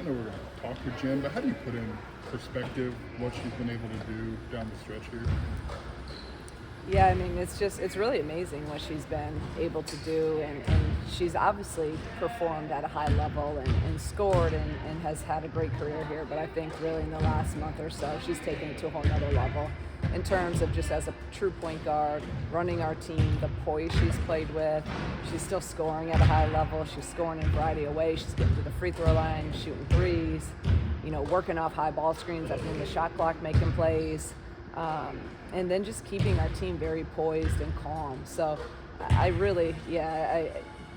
know we're going to talk to Jen, but how do you put in perspective what she's been able to do down the stretch here? Yeah, I mean, it's really amazing what she's been able to do, and she's obviously performed at a high level and scored and has had a great career here, but I think really in the last month or so, she's taken it to a whole nother level in terms of just as a true point guard, running our team, the poise she's played with. She's still scoring at a high level. She's scoring in a variety of ways. She's getting to the free throw line, shooting threes, working off high ball screens at the end of the shot clock, making plays. And then just keeping our team very poised and calm. So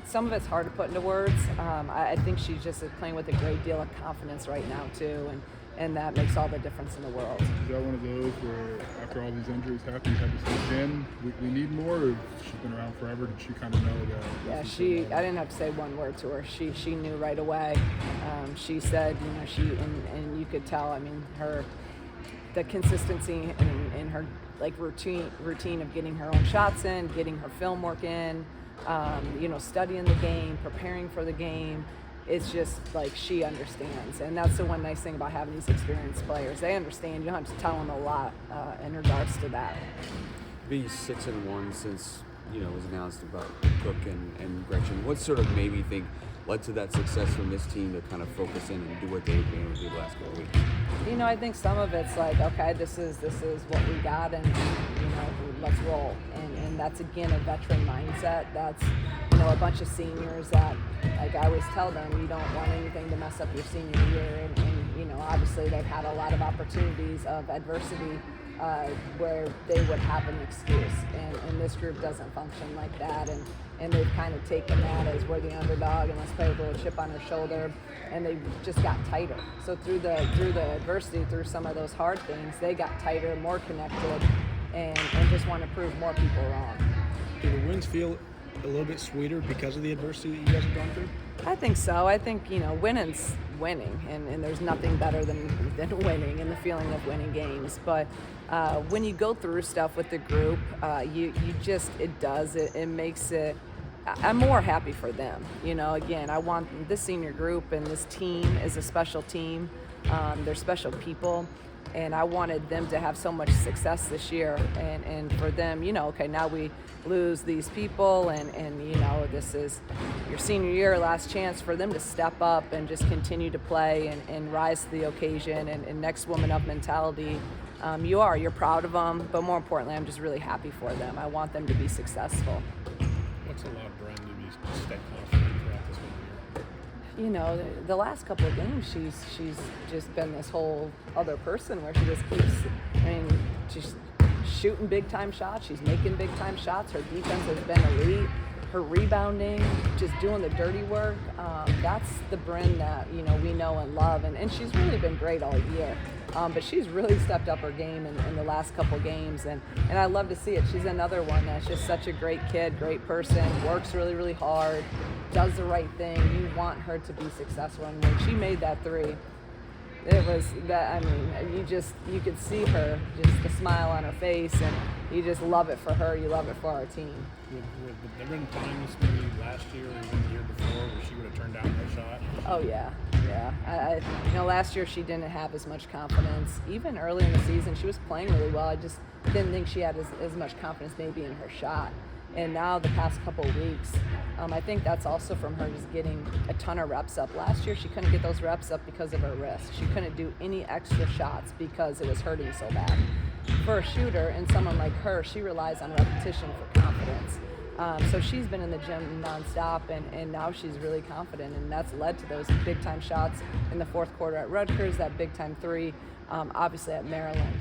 some of it's hard to put into words. I think she's just playing with a great deal of confidence right now too, and that makes all the difference in the world. Is that one of those where after all these injuries happen, you have to say, Jen, we need more, or she's been around forever? Did she kind of know that? Yeah, I didn't have to say one word to her. She knew right away. She said, and you could tell, I mean, the consistency in her routine of getting her own shots in, getting her film work in, studying the game, preparing for the game. It's just like she understands, and that's the one nice thing about having these experienced players. They understand. You don't have to tell them a lot in regards to that. Being 6-1 since it was announced about Cook and Gretchen, what sort of made me think led to that success from this team to kind of focus in and do what they've been able to do the last couple of weeks? I think some of it's like, okay, this is what we got, and let's roll. And that's again a veteran mindset. That's a bunch of seniors that, like I always tell them, you don't want anything to mess up your senior year. And obviously they've had a lot of opportunities of adversity where they would have an excuse, and this group doesn't function like that, and they've kind of taken that as we're the underdog and let's play with a little chip on our shoulder, and they just got tighter. So through the adversity, through some of those hard things, they got tighter, more connected, and just want to prove more people wrong. Do the wins feel a little bit sweeter because of the adversity that you guys have gone through? I think so. I think, winning's winning, and there's nothing better than winning and the feeling of winning games. But when you go through stuff with the group, it makes it, I'm more happy for them. Again, I want this senior group and this team is a special team. They're special people. And I wanted them to have so much success this year, and for them, okay, now we lose these people, and this is your senior year, last chance for them to step up and just continue to play and rise to the occasion, and next woman up mentality. You're proud of them, but more importantly, I'm just really happy for them. I want them to be successful. What's allowed Bren to be stay confident throughout this whole year? The last couple of games, she's just been this whole other person where she just keeps, she's shooting big-time shots. She's making big-time shots. Her defense has been elite. Her rebounding, just doing the dirty work, that's the Bryn that, we know and love. And she's really been great all year. But she's really stepped up her game in the last couple games, and I love to see it. She's another one that's just such a great kid, great person, works really, really hard, does the right thing. You want her to be successful, and when she made that three, it was that, you could see her, just the smile on her face, and you just love it for her, you love it for our team. Would there been times maybe last year or even the year before where she would have turned down that shot? Oh yeah. Last year she didn't have as much confidence. Even early in the season, she was playing really well. I just didn't think she had as much confidence maybe in her shot. And now the past couple of weeks, I think that's also from her just getting a ton of reps up. Last year she couldn't get those reps up because of her wrist. She couldn't do any extra shots because it was hurting so bad. For a shooter and someone like her, she relies on repetition for confidence. So she's been in the gym nonstop, and now she's really confident, and that's led to those big-time shots in the fourth quarter at Rutgers, that big-time three, obviously at Maryland.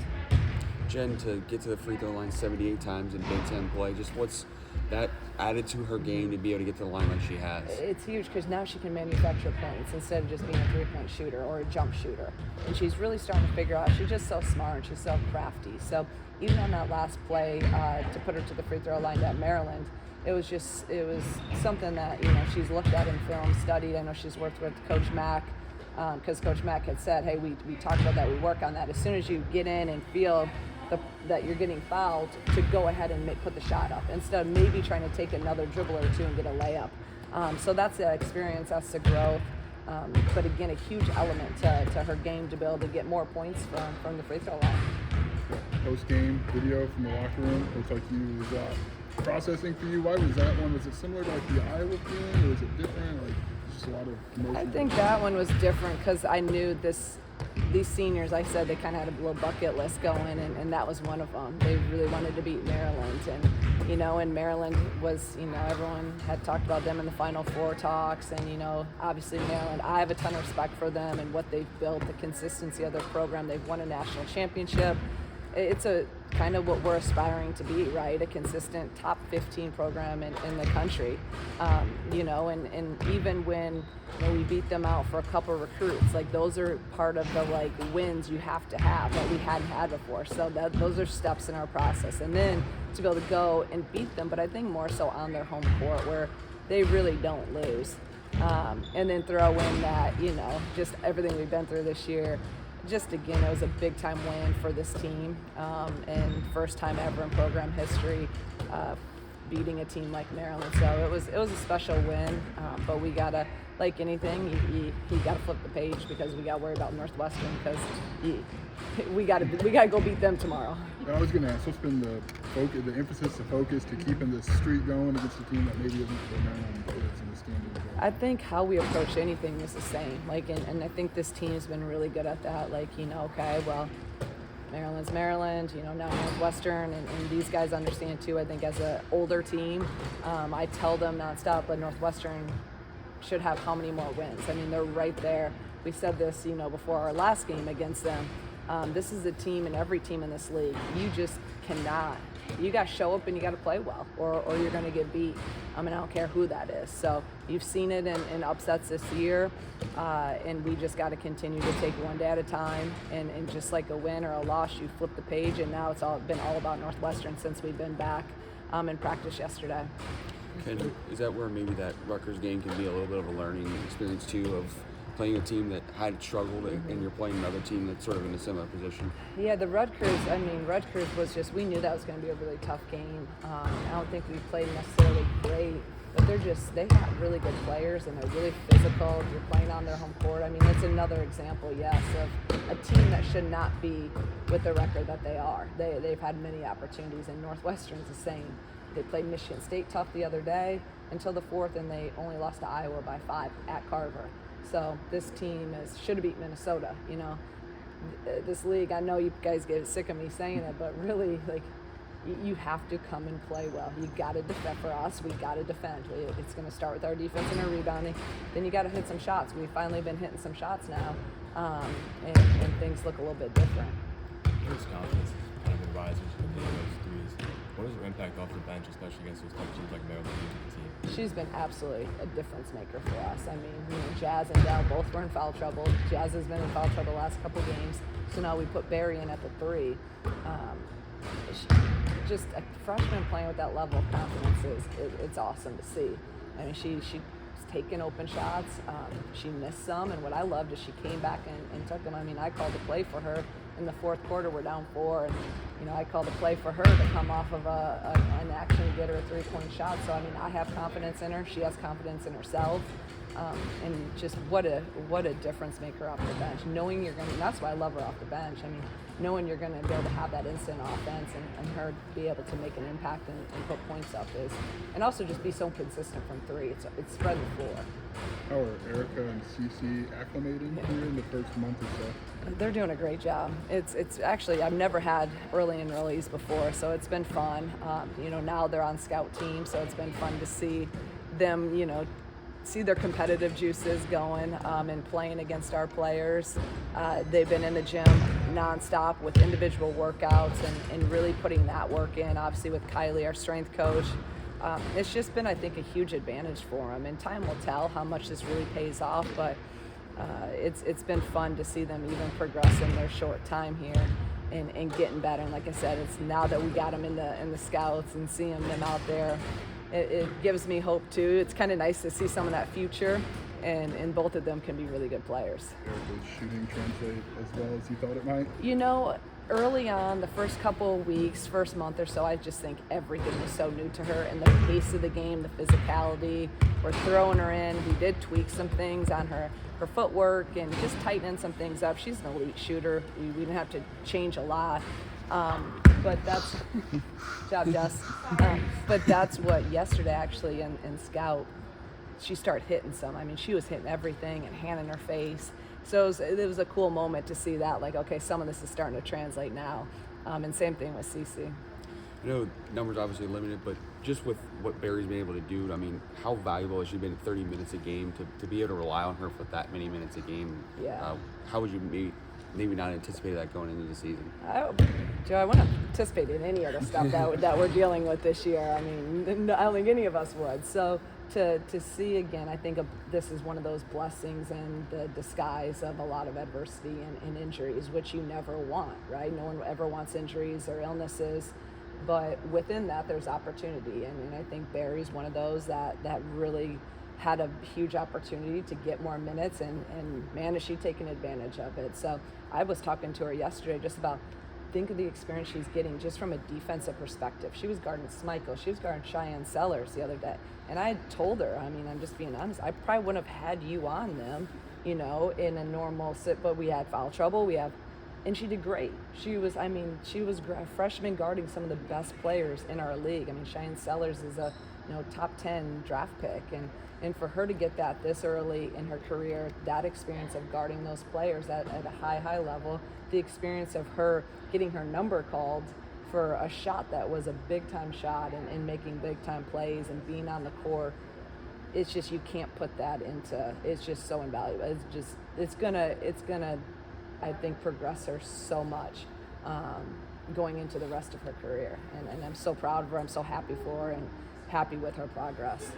Jen, to get to the free throw line 78 times in Big Ten play, just what's that added to her game to be able to get to the line like she has? It's huge because now she can manufacture points instead of just being a three-point shooter or a jump shooter. And she's really starting to figure out, she's just so smart, she's so crafty. So even on that last play to put her to the free throw line at Maryland, it was something that, she's looked at in film, studied. I know she's worked with Coach Mack because Coach Mack had said, hey, we talked about that, we work on that. As soon as you get in and feel that you're getting fouled, to go ahead and put the shot up instead of maybe trying to take another dribble or two and get a layup. So that's the experience, that's the growth. But again, a huge element to her game to be able to get more points from the free throw line. Post-game video from the locker room, looks like you was processing for you. Why was that one? Was it similar to like the Iowa game, or was it different? Like just a lot of emotion. I think that one was different because I knew these seniors, I said they kind of had a little bucket list going, and that was one of them. They really wanted to beat Maryland, and Maryland was, everyone had talked about them in the Final Four talks, and obviously Maryland, I have a ton of respect for them and what they've built, the consistency of their program. They've won a national championship. It's a kind of what we're aspiring to be, right? A consistent top 15 program in the country, and even when we beat them out for a couple of recruits, like those are part of the wins you have to have that we hadn't had before. So those are steps in our process, and then to be able to go and beat them, but I think more so on their home court where they really don't lose, and then throw in that just everything we've been through this year. Just again, it was a big time win for this team, and first time ever in program history beating a team like Maryland. So it was a special win, but we gotta, like anything, you gotta flip the page because we gotta worry about Northwestern because we gotta go beat them tomorrow. I was gonna ask, what's been the focus, the emphasis, the focus to keeping this streak going against a team that maybe isn't for Maryland is in the standings? I think how we approach anything is the same. And I think this team has been really good at that. Okay, well, Maryland's Maryland, now Northwestern, and these guys understand too. I think as an older team, I tell them nonstop, but Northwestern should have how many more wins? I mean, they're right there. We said this, before our last game against them. This is a team, and every team in this league, you just cannot. You got to show up and you got to play well, or you're going to get beat. I don't care who that is. So you've seen it in upsets this year, and we just got to continue to take one day at a time. And just like a win or a loss, you flip the page, and now it's been all about Northwestern since we've been back in practice yesterday. Is that where maybe that Rutgers game can be a little bit of a learning experience too, of playing a team that had struggled and you're playing another team that's sort of in a similar position? Yeah, Rutgers was just, we knew that was going to be a really tough game. I don't think we played necessarily great, but they got really good players and they're really physical. You're playing on their home court. It's another example, yes, of a team that should not be with the record that they are. They've had many opportunities, and Northwestern's the same. They played Michigan State tough the other day until the fourth, and they only lost to Iowa by 5 at Carver. So this team should have beat Minnesota. This league, I know you guys get sick of me saying it, but really, you have to come and play well. You got to defend. For us, we got to defend. It's going to start with our defense and our rebounding. Then you got to hit some shots. We've finally been hitting some shots now, and things look a little bit different. His confidence is kind of been rising from those threes. What is her impact off the bench, especially against those tough teams like Maryland team? She's been absolutely a difference maker for us. Jazz and Dell both were in foul trouble. Jazz has been in foul trouble the last couple games, so now we put Barry in at the 3. Just a freshman playing with that level of confidence it's awesome to see. She's taken open shots. She missed some, and what I loved is she came back and took them. I called a play for her in the fourth quarter. We're down 4, and I called a play for her to come off of an action and get her a 3-point shot. So I have confidence in her. She has confidence in herself, and just what a difference maker off the bench. Knowing you're going to, that's why I love her off the bench. Knowing you're going to be able to have that instant offense and her be able to make an impact and put points up and also just be so consistent from 3. It's spread the floor. How are Erica and Cece acclimating here in the first month or so? They're doing a great job. It's actually, I've never had early enrollees before, so it's been fun. Now they're on scout team, so it's been fun to see them, see their competitive juices going and playing against our players. They've been in the gym nonstop with individual workouts and really putting that work in, obviously with Kylie, our strength coach. It's just been, I think, a huge advantage for them, and time will tell how much this really pays off, but it's been fun to see them even progress in their short time here and getting better. And like I said, it's now that we got them in the scouts and seeing them out there, it gives me hope too. It's kind of nice to see some of that future, and both of them can be really good players. Erica's shooting translate as well as you thought it might? early on, the first couple of weeks, first month or so, I just think everything was so new to her, and the pace of the game, the physicality. We're throwing her in. We did tweak some things on her footwork and just tightening some things up. She's an elite shooter. We didn't have to change a lot. But that's job, Jess. But that's what yesterday actually in Scout, she started hitting some. I mean, she was hitting everything and hand in her face. So it was a cool moment to see that, like, okay, some of this is starting to translate now. And same thing with Cece. I know numbers obviously limited, but just with what Barry's been able to do, I mean, how valuable has she been 30 minutes a game to be able to rely on her for that many minutes a game? Yeah. How would you maybe not anticipate that going into the season? Joe, I wouldn't anticipate any of the stuff that we're dealing with this year. I mean, I don't think any of us would. So to see again, I think this is one of those blessings in the disguise of a lot of adversity and injuries, which you never want, right? No one ever wants injuries or illnesses. But within that, there's opportunity. And I think Barry's one of those that really had a huge opportunity to get more minutes, and man, is she taking advantage of it. So I was talking to her yesterday just about, think of the experience she's getting just from a defensive perspective. She was guarding Smichael. She was guarding Cheyenne Sellers the other day. And I told her, I mean, I'm just being honest, I probably wouldn't have had you on them, in a normal sit, but we had foul trouble. And she did great. She was a freshman guarding some of the best players in our league. I mean, Cheyenne Sellers is a top 10 draft pick, and for her to get that this early in her career, that experience of guarding those players at a high level, the experience of her getting her number called for a shot that was a big time shot and making big time plays and being on the court, it's just, you can't put that into, it's just so invaluable. It's gonna I think progress her so much going into the rest of her career, and I'm so proud of her. I'm so happy for her and happy with her progress.